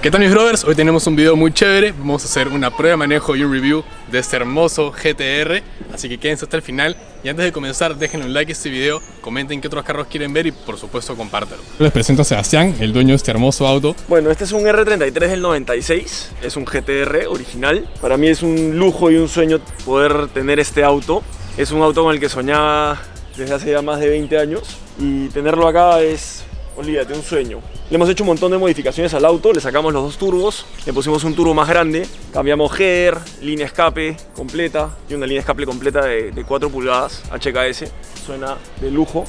¿Qué tal mis brothers? Hoy tenemos un video muy chévere. Vamos a hacer una prueba de manejo y un review de este hermoso GT-R. Así que quédense hasta el final. Y antes de comenzar, déjenle un like a este video, comenten qué otros carros quieren ver y por supuesto compártelo. Les presento a Sebastián, el dueño de este hermoso auto. Bueno, este es un R33 del 96, es un GT-R original. Para mí es un lujo y un sueño poder tener este auto. Es un auto con el que soñaba desde hace ya más de 20 años y tenerlo acá es, olvídate, un sueño. Le hemos hecho un montón de modificaciones al auto, le sacamos los dos turbos, le pusimos un turbo más grande, cambiamos header, línea escape completa y una línea escape completa de 4 pulgadas HKS, suena de lujo.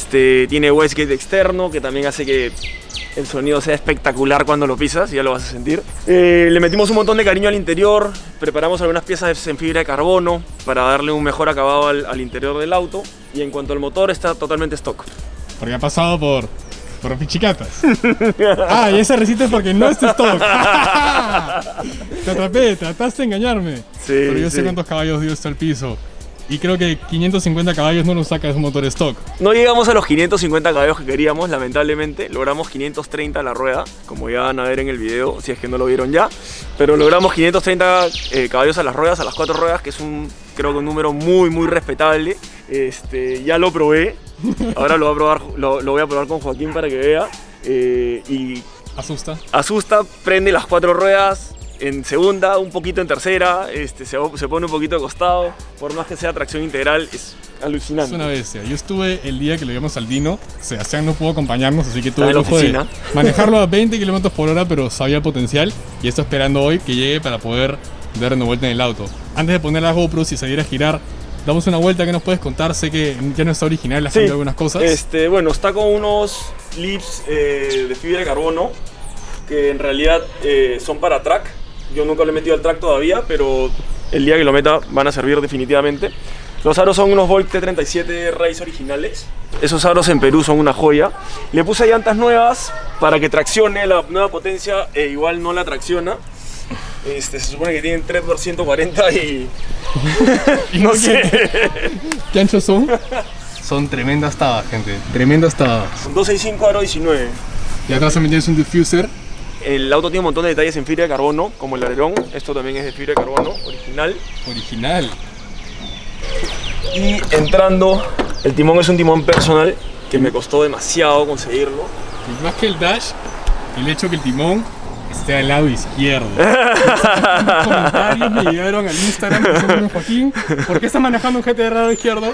Tiene wastegate externo que también hace que el sonido sea espectacular cuando lo pisas, ya lo vas a sentir. Le metimos un montón de cariño al interior, preparamos algunas piezas en fibra de carbono para darle un mejor acabado al interior del auto, y en cuanto al motor está totalmente stock. Porque ha pasado por pichicatas. Ah, y ese resiste porque no es stock. Te atrapé, trataste de engañarme. Sí, pero yo sé cuántos caballos dio esto al piso. Y creo que 550 caballos no nos saca de un motor stock. No llegamos a los 550 caballos que queríamos, lamentablemente. Logramos 530 a la rueda, como ya van a ver en el video, si es que no lo vieron ya. Pero logramos 530 caballos a las ruedas, a las 4 ruedas, que es creo que un número muy respetable. Ya lo probé. Ahora lo voy a probar con Joaquín para que vea. Y asusta, prende las 4 ruedas en segunda, un poquito en tercera, se pone un poquito de costado. Por más que sea tracción integral, es alucinante. Es una bestia. Yo estuve el día que lo llevamos al Dino. Sebastián no pudo acompañarnos, así que tuve el lujo de manejarlo a 20 km por hora, pero sabía el potencial. Y estoy esperando hoy que llegue para poder dar una vuelta en el auto. Antes de poner la GoPro, si saliera a girar, damos una vuelta. ¿Qué nos puedes contar? Sé que ya no está original, le has cambiado algunas cosas. Bueno, está con unos lips de fibra de carbono que en realidad son para track. Yo nunca le he metido al track todavía, pero el día que lo meta van a servir definitivamente. Los aros son unos Volt T37 Race originales. Esos aros en Perú son una joya. Le puse llantas nuevas para que traccione la nueva potencia, igual no la tracciona. Se supone que tienen 3 por 140 y no sé. ¿Qué anchos son? Son tremendas tabas, gente. Tremendas tabas. 265 aro 19. Y atrás también tienes un diffuser. El auto tiene un montón de detalles en fibra de carbono, como el alerón. Esto también es de fibra de carbono, original. Original. Y entrando, el timón es un timón personal que me costó demasiado conseguirlo. Y más que el dash, el hecho que el timón esté al lado izquierdo. Los comentarios me llegaron al Instagram diciéndome: Joaquín, ¿por qué estás manejando un GT al lado izquierdo?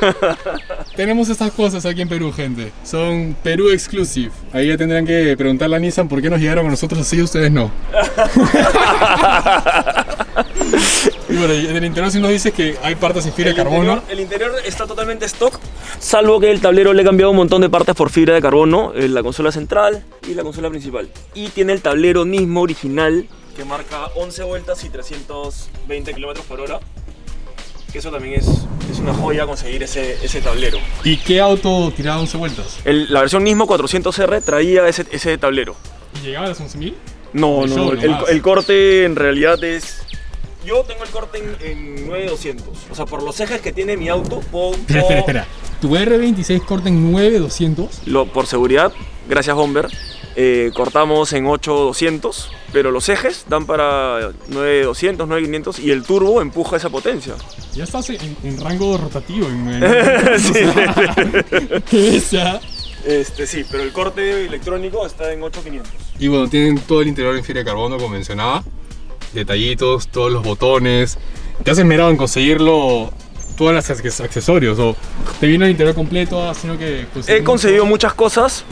Tenemos estas cosas aquí en Perú, gente. Son Perú exclusive. Ahí ya tendrán que preguntarle a Nissan por qué nos llegaron a nosotros así y ustedes no. Y bueno, en el interior sí nos dices que hay partes en fibra de carbono. El interior está totalmente stock, salvo que el tablero le he cambiado un montón de partes por fibra de carbono, la consola central y la consola principal. Y tiene el tablero mismo original que marca 11 vueltas y 320 km por hora. Que eso también es una joya conseguir ese tablero. ¿Y qué auto tiraba 11 vueltas? La versión Nismo 400R traía ese tablero. ¿Y llegaba a las 11.000? No, el corte en realidad es... Yo tengo el corte en 9200. O sea, por los ejes que tiene mi auto, Espera. ¿Tu R26 corta en 9200? Por seguridad, gracias Bomber, cortamos en 8200, pero los ejes dan para 9200, 9500 y el turbo empuja esa potencia. Ya estás en rango rotativo. Sí. ¿Qué es ya? Sí, pero el corte electrónico está en 8500. Y bueno, tienen todo el interior en fibra de carbono, como mencionaba. Detallitos, todos los botones. ¿Te has esmerado en conseguirlo, todos los accesorios? ¿O te vino el interior completo, sino que he conseguido muchas cosas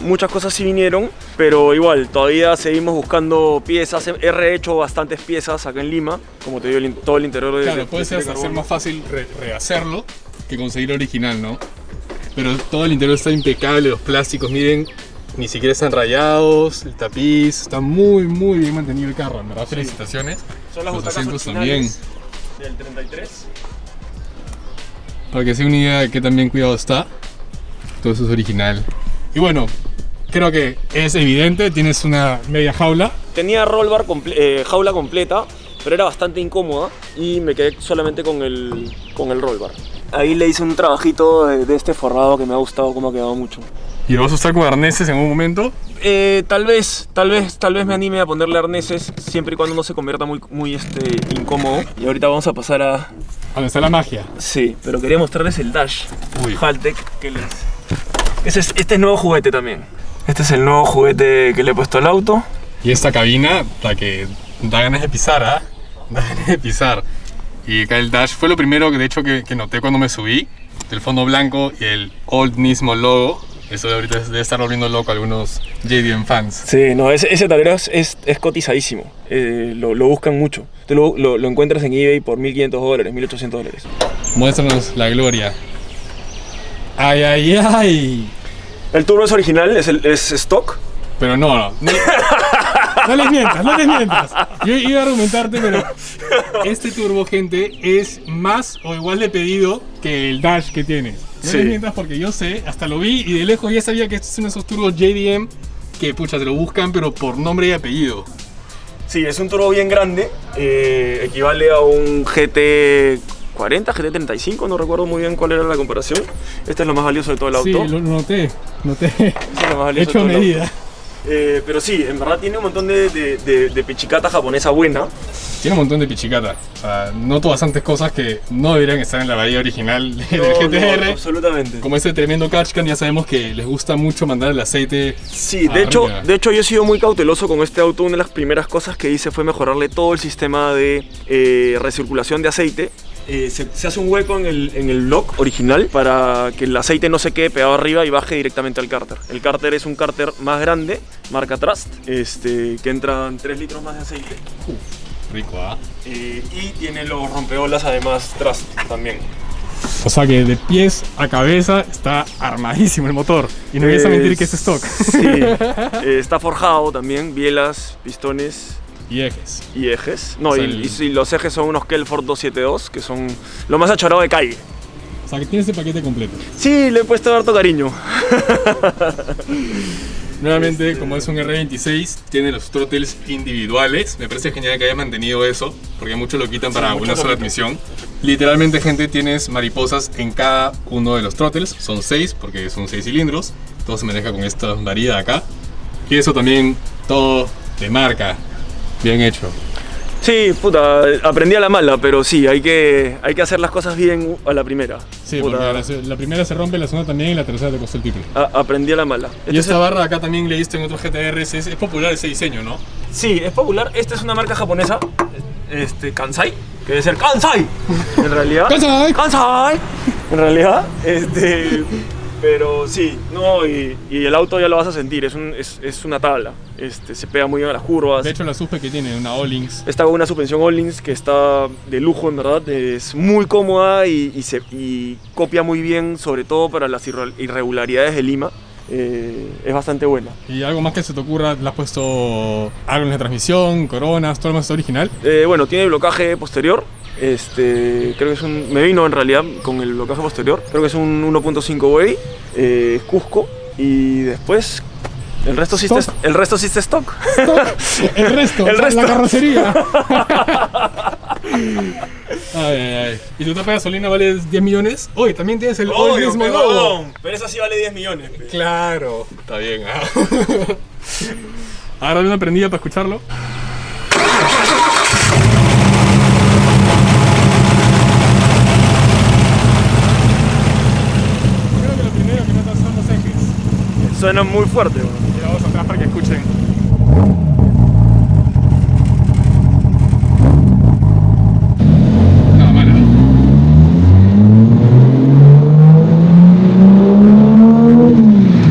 sí vinieron, pero igual, todavía seguimos buscando piezas. He rehecho bastantes piezas acá en Lima, como te digo, todo el interior de... Claro, puede ser hacer más fácil rehacerlo que conseguir el original, ¿no? Pero todo el interior está impecable, los plásticos, miren, ni siquiera están rayados, el tapiz, está muy bien mantenido el carro, en verdad, sí. Felicitaciones. Son las butacas originales del 33. Para que se den una idea de qué tan bien cuidado está, todo eso es original. Y bueno, creo que es evidente, tienes una media jaula. Tenía roll bar jaula completa, pero era bastante incómoda y me quedé solamente con el roll bar. Ahí le hice un trabajito de este forrado que me ha gustado, cómo ha quedado mucho. ¿Y lo vas a usar con arneses en un momento? Tal vez me anime a ponerle arneses siempre y cuando no se convierta muy incómodo. Y ahorita vamos a pasar a... ¿Dónde está la magia? Sí, pero quería mostrarles el Dash. Uy. Haltech que les... Este es nuevo juguete también. Este es el nuevo juguete que le he puesto al auto. Y esta cabina, la que da ganas de pisar, ¿ah? Da ganas de pisar. Y acá el Dash fue lo primero que de hecho que noté cuando me subí. El fondo blanco y el Old Nismo logo. Eso de ahorita debe estar volviendo loco a algunos JDM fans. Sí, no, ese tablero es cotizadísimo. Lo buscan mucho. Tú lo encuentras en eBay por $1.500, $1.800. Muéstranos la gloria. ¡Ay, ay, ay! El turbo es original, es stock. Pero no les mientas. Yo iba a argumentarte, pero este turbo, gente, es más o igual de pedido que el Dash que tienes. No les mientas porque yo sé, hasta lo vi y de lejos ya sabía que estos son esos turbos JDM que, pucha, te lo buscan, pero por nombre y apellido. Sí, es un turbo bien grande, equivale a un GT40, GT35, no recuerdo muy bien cuál era la comparación. Este es lo más valioso de todo el auto. Sí, lo noté. Este es lo más valioso Hecho a de todo el medida. auto. Pero sí, en verdad tiene un montón de pichicata japonesa buena. Tiene un montón de pichicata. O sea, noto bastantes cosas que no deberían estar en la bahía original del GTR. No, absolutamente. Como ese tremendo catchcan, ya sabemos que les gusta mucho mandar el aceite. Sí, de hecho yo he sido muy cauteloso con este auto. Una de las primeras cosas que hice fue mejorarle todo el sistema de recirculación de aceite. Se hace un hueco en el block original para que el aceite no se quede pegado arriba y baje directamente al cárter. El cárter es un cárter más grande, marca Trust, que entran 3 litros más de aceite. Rico, ¿ah? Y tiene los rompeolas además Trust también. O sea que de pies a cabeza está armadísimo el motor. Y no vienes a mentir que es stock. Sí, está forjado también, bielas, pistones. Y ejes. Y ejes. No, O sea, y los ejes son unos Kelford 272, que son lo más achorado de calle. O sea que tienes el paquete completo. Sí, le he puesto harto cariño. Nuevamente, como es un R26, tiene los throttles individuales. Me parece genial que haya mantenido eso, porque muchos lo quitan para una sola admisión. Literalmente, gente, tienes mariposas en cada uno de los throttles. Son 6, porque son 6 cilindros. Todo se maneja con esta varilla acá. Y eso también, todo de marca. Bien hecho. Sí, puta, aprendí a la mala, pero sí, hay que hacer las cosas bien a la primera. Sí, Puta, porque la primera se rompe, la segunda también y la tercera te costó el triple. aprendí a la mala. Y esta barra acá también leíste en otros GTRs, es popular ese diseño, ¿no? Sí, es popular. Esta es una marca japonesa, Kansai, que debe ser Kansai, en realidad. ¡Kansai! ¡Kansai! En realidad, pero sí, no, y el auto ya lo vas a sentir, es una tabla, se pega muy bien a las curvas. De hecho, la suspe que tiene, una Ohlins. Está con una suspensión Ohlins que está de lujo, en verdad, es muy cómoda y copia muy bien, sobre todo para las irregularidades de Lima. Es bastante buena. ¿Y algo más que se te ocurra? ¿Le has puesto algo en la transmisión, coronas, todo lo más original? Bueno, tiene blocaje posterior. Creo que es me vino en realidad con el blocaje posterior. Creo que es un 1.5 Way, Cusco, y después el resto sí está stock. El resto, la carrocería. Ay. ¿Y tu tapa de gasolina vale 10 millones? Oye, también tienes el mismo logo. Pero esa sí vale 10 millones. Pe. Claro, está bien. Ahora dame una prendida para escucharlo. Creo que lo primero que notas son los ejes. Suena muy fuerte. Bro. Y vamos atrás para que escuchen. No, mala.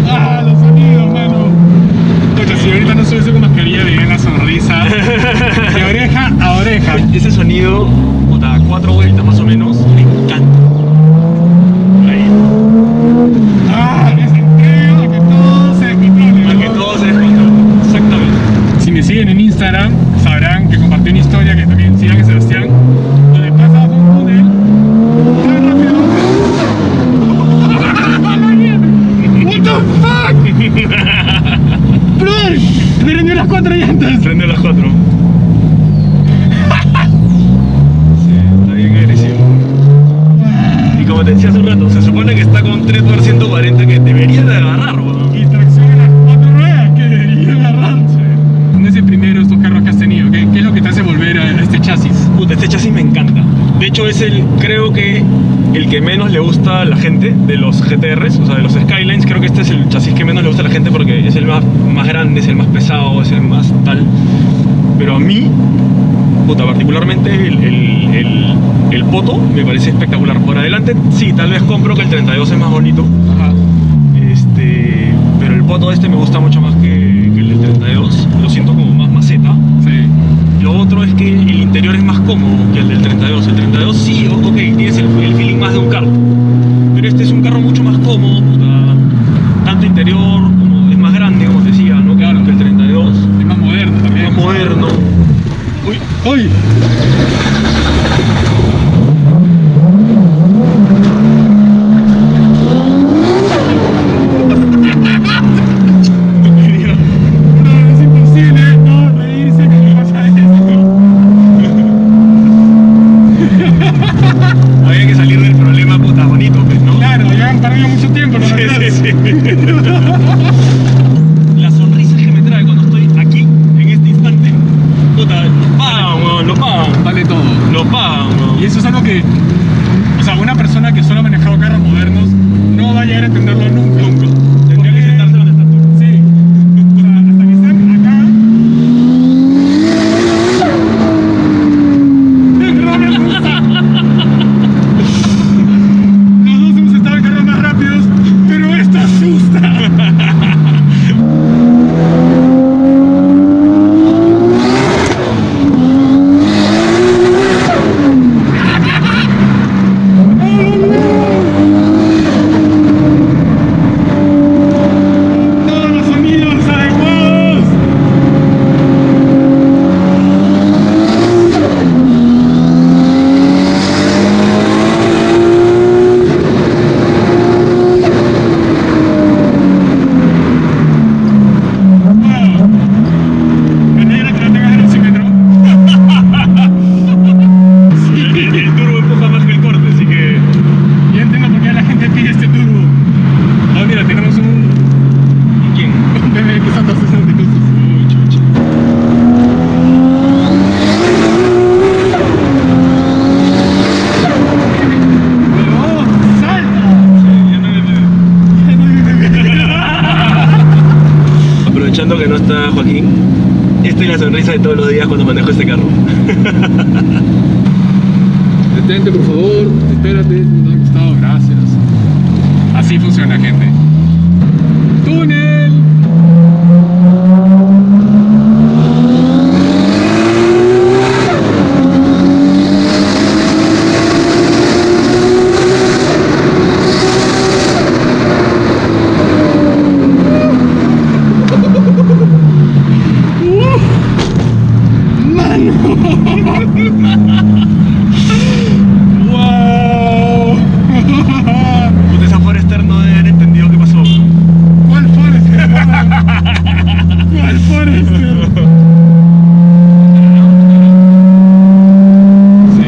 ¡Ah, los sonidos, mano! Oye, si ahorita no estuviese con mascarilla, veía la sonrisa de oreja a oreja. Ese sonido, puta, 4 vueltas más o menos, me encanta. Ahí. ¡Ah! Les entrego a que todo se descontrole. Para que todo se descontrole. Exactamente. Si me siguen en Instagram, sabrán que compartí una historia que también sigan a Sebastián, donde pasa un túnel tan rápido. What the fuck? Brother, me prendió las 4 llantas. Prende las 4. Sí, está bien agresivo. Y como te decía hace un rato, se supone que está con 3 por 140 que debería de agarrar, bro. es creo que el que menos le gusta a la gente de los GTRs, o sea, de los Skylines. Creo que este es el chasis que menos le gusta a la gente porque es el más grande, es el más pesado, es el más tal. Pero a mí, puta, particularmente el Poto me parece espectacular. Por adelante, sí, tal vez compro que el 32 es más bonito. Ajá. Pero el Poto me gusta mucho más que el del 32. Lo siento como más maceta. Sí. Lo otro es que el interior es más cómodo que el del 32. El 32 sí, ok, tienes el feeling más de un carro. Pero este es un carro mucho más cómodo, puta. Tanto interior como es más grande, como te decía, ¿no? Claro. Que el 32. Es más moderno también. Más moderno. Uy, ¡Uy! No, es imposible no reírse cuando pasa esto. había que salir del problema, puta, bonito, pues, ¿no? Claro, ya han perdido mucho tiempo, ¿no? Sí. Las sonrisas que me trae cuando estoy aquí, en este instante, puta, lo pagan, weón, lo pagan. Vale todo. Lo pagan, weón. Y eso es algo que, o sea, una persona que solo ha manejado carros modernos no va a llegar a entenderlo nunca. Tendría que sentarse donde estás tú. Sí. O sea, hasta que están acá. Los dos hemos estado en carros más rápidos, pero esto asusta. Todos los sonidos adecuados. Me alegra que lo tengas en el címetro. El turbo empuja más que el corte, así que... Yo entiendo por qué la gente pide este turbo. Ah, mira, tenemos un ¿Quién? bebé que está 260 pesos. Uy, chucha. ¡Oh, salta! Ya no le- Ya no hay bebé. Aprovechando que no está Joaquín, esta es la sonrisa de todos los días cuando manejo este carro. Detente, por favor. Espérate. No ha costado. Gracias. Así funciona, gente. ¡Túnel! ¡Wow! Puta, esa Forester no debe haber entendido qué pasó. ¿Cuál Forester? ¿Cuál Forester? Sí.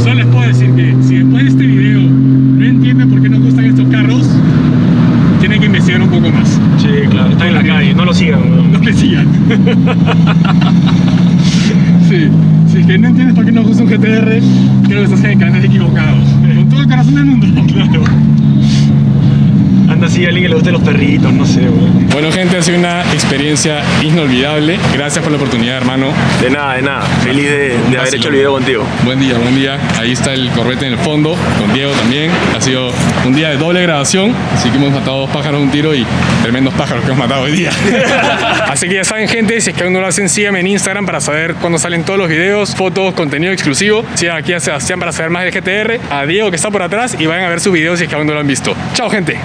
Solo les puedo decir que si después de este video no entienden por qué nos gustan estos carros, tienen que investigar un poco más. Sí, claro, está en la calle, no lo sigan, weón. No me sigan. Sí, si es que no entiendes por qué nos gusta un GTR, creo que estás en canales equivocados. Con todo el corazón del mundo. Claro. Anda así a alguien que le guste los perritos, no sé, weón. Bueno, gente, ha sido una experiencia inolvidable. Gracias por la oportunidad, hermano. De nada. Feliz de haber hecho el video contigo. Buen día, buen día. Ahí está el Corvette en el fondo, con Diego también. Ha sido un día de doble grabación, así que hemos matado 2 pájaros de un tiro y tremendos pájaros que hemos matado hoy día. Así que ya saben, gente, si es que aún no lo hacen, síganme en Instagram para saber cuándo salen todos los videos, fotos, contenido exclusivo. Sigan aquí a Sebastián para saber más de GTR, a Diego que está por atrás y vayan a ver sus videos si es que aún no lo han visto. Chao, gente.